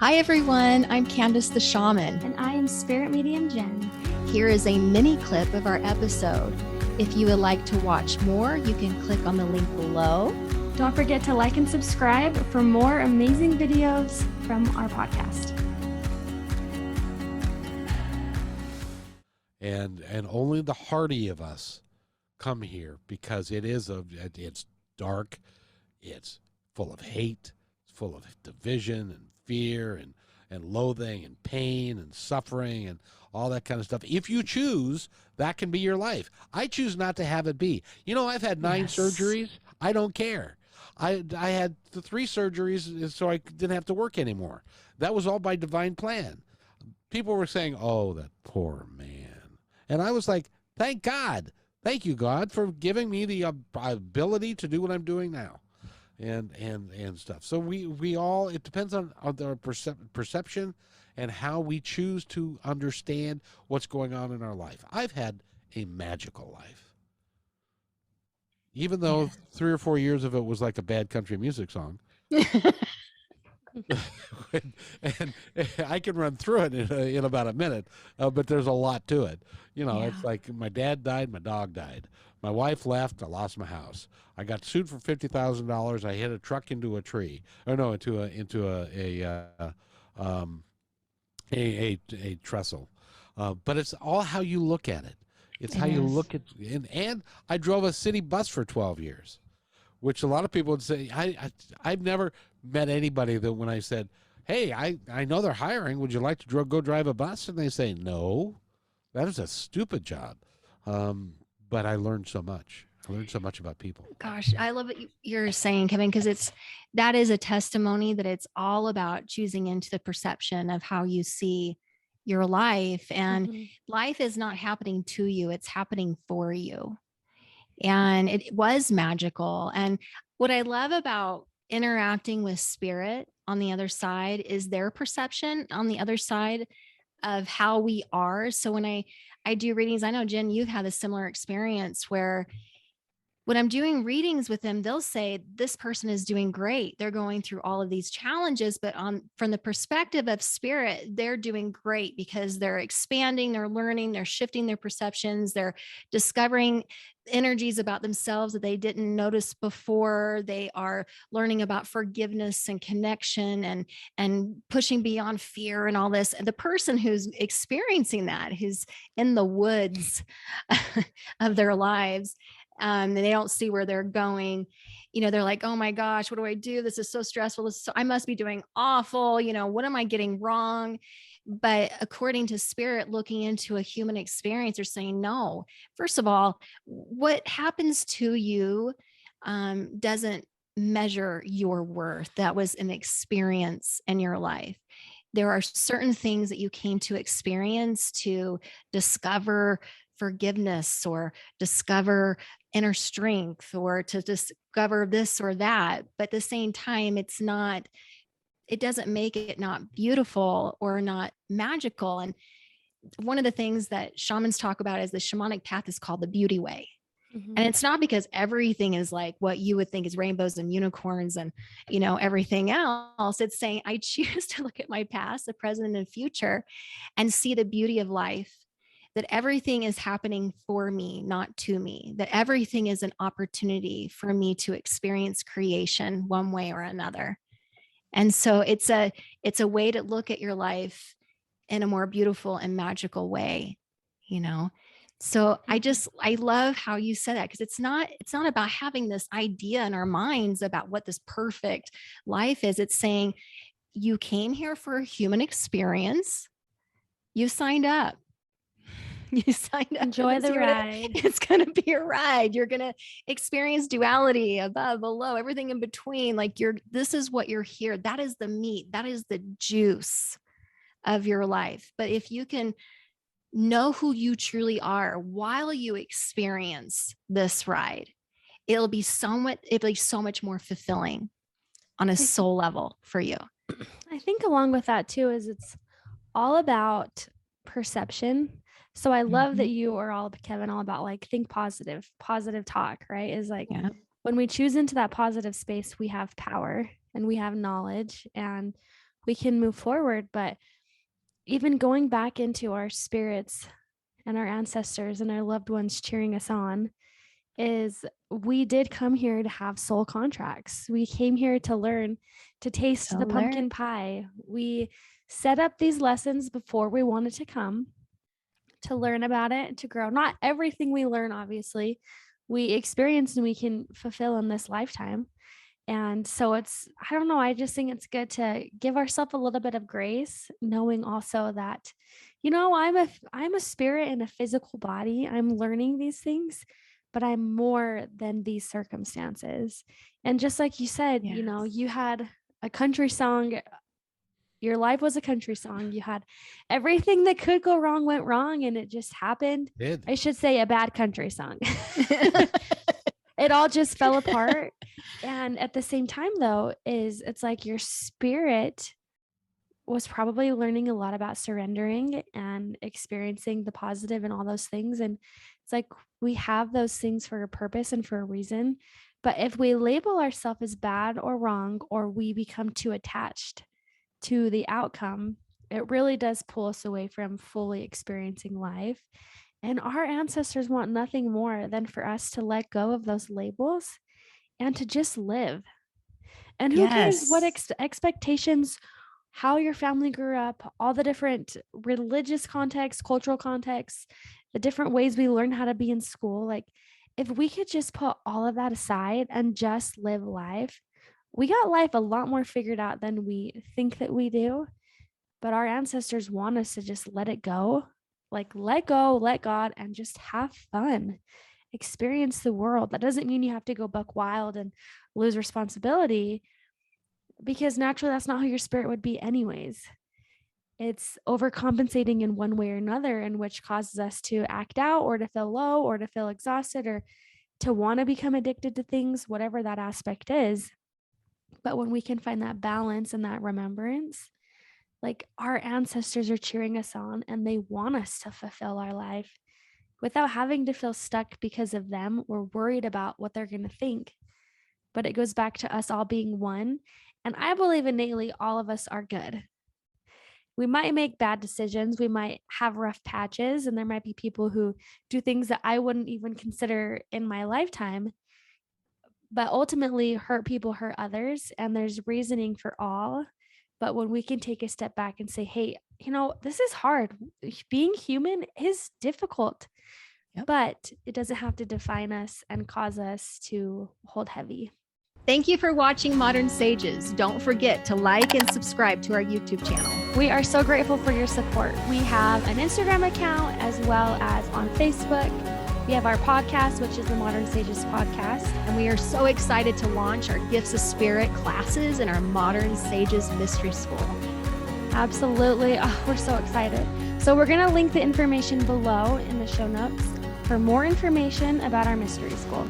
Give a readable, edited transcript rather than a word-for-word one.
Hi everyone, I'm Candace the Shaman. And I am Spirit Medium Jen. Here is a mini clip of our episode. If you would like to watch more, you can click on the link below. Don't forget to like and subscribe for more amazing videos from our podcast. And only the hardy of us come here because it's dark, it's full of hate, it's full of division and fear and loathing and pain and suffering and all that kind of stuff. If you choose, that can be your life. I choose not to have it be. You know, I've had 9 surgeries. I don't care. I had the 3 surgeries so I didn't have to work anymore. That was all by divine plan. People were saying, oh, that poor man. And I was like, thank God. Thank you, God, for giving me the ability to do what I'm doing now. And stuff. So we all, it depends on our perception and how we choose to understand what's going on in our life. I've had a magical life. Even though 3 or 4 years of it was like a bad country music song. and I can run through it in about a minute, but there's a lot to it. You know, it's like my dad died, my dog died. My wife left, I lost my house. I got sued for $50,000. I hit a truck into a tree. Or no, into a trestle. But it's all how you look at it. It's how you look at and I drove a city bus for 12 years, which a lot of people would say I've never met anybody that when I said, "Hey, I know they're hiring. Would you like to go drive a bus?" And they say, "No, that is a stupid job." But I learned so much. I learned so much about people. Gosh, I love what you're saying, Kevin, because that is a testimony that it's all about choosing into the perception of how you see your life. And life is not happening to you, it's happening for you. And it was magical. And what I love about interacting with spirit on the other side is their perception on the other side of how we are. So when I do readings, I know, Jen, you've had a similar experience where when I'm doing readings with them, they'll say, this person is doing great. They're going through all of these challenges, but from the perspective of spirit, they're doing great because they're expanding, they're learning, they're shifting their perceptions, they're discovering energies about themselves that they didn't notice before. They are learning about forgiveness and connection and pushing beyond fear and all this. And the person who's experiencing that, who's in the woods of their lives, and they don't see where they're going, you know, they're like, oh my gosh, what do I do? This is so stressful. I must be doing awful. You know, what am I getting wrong? But according to spirit, looking into a human experience, they're saying, no, first of all, what happens to you doesn't measure your worth. That was an experience in your life. There are certain things that you came to experience to discover forgiveness or discover inner strength or to discover this or that. But at the same time, it doesn't make it not beautiful or not magical. And one of the things that shamans talk about is the shamanic path is called the beauty way. And it's not because everything is like what you would think is rainbows and unicorns and, you know, everything else. It's saying, I choose to look at my past, the present and future and see the beauty of life, that everything is happening for me, not to me, that everything is an opportunity for me to experience creation one way or another. And so it's a way to look at your life in a more beautiful and magical way, you know? So I love how you said that, because it's not about having this idea in our minds about what this perfect life is. It's saying you came here for a human experience. You signed up. You signed up. Enjoy the ride. It's going to be a ride. You're going to experience duality, above, below, everything in between. Like this is what you're here. That is the meat. That is the juice of your life. But if you can know who you truly are while you experience this ride, it'll be so much more fulfilling on a soul level for you. I think along with that too is it's all about perception. So I love that you are Kevin, all about like think positive talk, right? Is like when we choose into that positive space, we have power and we have knowledge and we can move forward. But even going back into our spirits and our ancestors and our loved ones cheering us on, is we did come here to have soul contracts. We came here to learn, to taste To the pumpkin learn. pie. We set up these lessons before we wanted to come, to learn about it and to grow. Not everything we learn, obviously, we experience and we can fulfill in this lifetime. And so it's, I don't know, I just think it's good to give ourselves a little bit of grace, knowing also that, I'm a spirit in a physical body. I'm learning these things, but I'm more than these circumstances. And just like you said, Yes. you had a country song. Your life was a country song. You had everything that could go wrong went wrong, and it just happened. Did. I should say a bad country song. It all just fell apart. And at the same time, though, it's like your spirit was probably learning a lot about surrendering and experiencing the positive and all those things. And it's like we have those things for a purpose and for a reason. But if we label ourselves as bad or wrong, or we become too attached to the outcome, it really does pull us away from fully experiencing life. And our ancestors want nothing more than for us to let go of those labels and to just live. And who cares what Yes. expectations, how your family grew up, all the different religious contexts, cultural contexts, the different ways we learn how to be in school. Like, if we could just put all of that aside and just live life, we got life a lot more figured out than we think that we do. But our ancestors want us to just let it go, like let go, let God, and just have fun, experience the world. That doesn't mean you have to go buck wild and lose responsibility, because naturally that's not how your spirit would be anyways. It's overcompensating in one way or another, in which causes us to act out or to feel low or to feel exhausted or to want to become addicted to things, whatever that aspect is. But when we can find that balance and that remembrance, like, our ancestors are cheering us on and they want us to fulfill our life without having to feel stuck because of them. We're worried about what they're going to think. But it goes back to us all being one. And I believe innately all of us are good. We might make bad decisions. We might have rough patches, and there might be people who do things that I wouldn't even consider in my lifetime. But ultimately, hurt people hurt others, and there's reasoning for all. But when we can take a step back and say, hey, this is hard. Being human is difficult, Yep. but it doesn't have to define us and cause us to hold heavy. Thank you for watching Modern Sages. Don't forget to like and subscribe to our YouTube channel. We are so grateful for your support. We have an Instagram account as well as on Facebook. We have our podcast, which is the Modern Sages podcast. And we are so excited to launch our Gifts of Spirit classes in our Modern Sages Mystery School. Absolutely. Oh, we're so excited. So we're going to link the information below in the show notes for more information about our mystery school.